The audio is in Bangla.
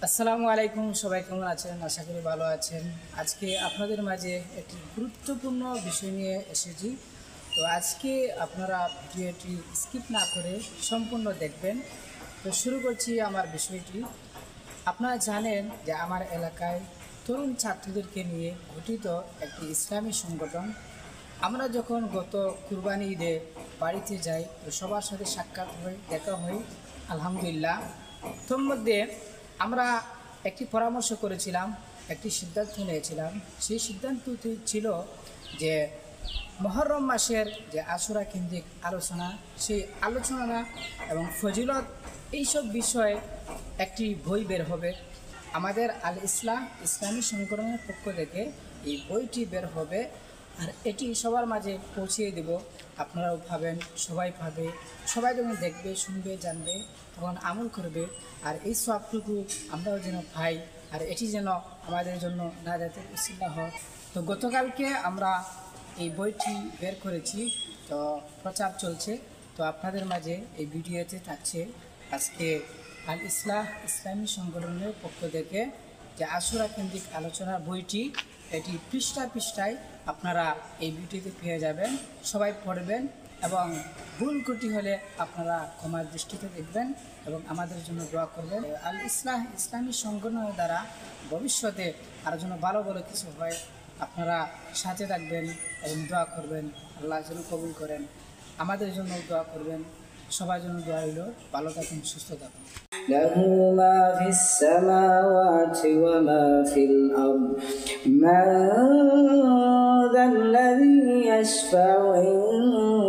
আসসালামু আলাইকুম, সবাই কেমন আছেন? আশা করি ভালো আছেন। আজকে আপনাদের মাঝে একটি গুরুত্বপূর্ণ বিষয় নিয়ে এসেছি। তো আজকে আপনারা ভিডিওটি স্কিপ না করে সম্পূর্ণ দেখবেন। তো শুরু করছি আমার বিষয়টি। আপনারা জানেন যে আমার এলাকায় তরুণ ছাত্রদেরকে নিয়ে গঠিত একটি ইসলামী সংগঠন। আমরা যখন গত কুরবানি ঈদে বাড়িতে যাই তো সবার সাথে সাক্ষাৎ হয়, দেখা হয়, আলহামদুলিল্লাহ। তোর মধ্যে আমরা একটি পরামর্শ করেছিলাম, একটি সিদ্ধান্ত নিয়েছিলাম। সেই সিদ্ধান্তটি ছিল যে মুহররম মাসের যে আশুরা কেন্দ্রিক আলোচনা, সেই আলোচনা এবং ফজিলত এইসব বিষয়ে একটি বই বের হবে। আমাদের আল ইসলাম ইসলামী সংগঠনের পক্ষ থেকে এই বইটি বের হবে, আর এটি সবার মাঝে পৌঁছিয়ে দেব। আপনারাও পাবেন, সবাই পাবে। সবাই যখন দেখবে, শুনবে, জানবে, তখন আমল করবে। আর এই সবটুকু আমরাও যেন পাই, আর এটি যেন আমাদের জন্য নাজাতের উসিলা হয়। তো গতকালকে আমরা এই বইটি বের করেছি, তো প্রচার চলছে। তো আপনাদের মাঝে এই ভিডিওতে থাকছে আজকে আল ইসলাম ইসলামী সংগঠনের পক্ষ থেকে যে আশুরা কেন্দ্রিক আলোচনার বইটি। এটি পৃষ্ঠায় পৃষ্ঠায় আপনারা এই ভিডিওতে পেয়ে যাবেন। সবাই পড়বেন এবং ভুল ত্রুটি হলে আপনারা ক্ষমার দৃষ্টিতে দেখবেন এবং আমাদের জন্য দোয়া করবেন। আল ইসলাম ইসলামী সংগঠনের দ্বারা ভবিষ্যতে আরও যেন ভালো ভালো কিছু হয়, আপনারা সাথে থাকবেন এবং দোয়া করবেন। আল্লাহ যেন কবুল করেন, আমাদের জন্য দোয়া করবেন। সবার জন্য দোয়া হইল। ভালো থাকুন, সুস্থ থাকুন। له ما في السماوات وما في الأرض من ذا الذي يشفع عنده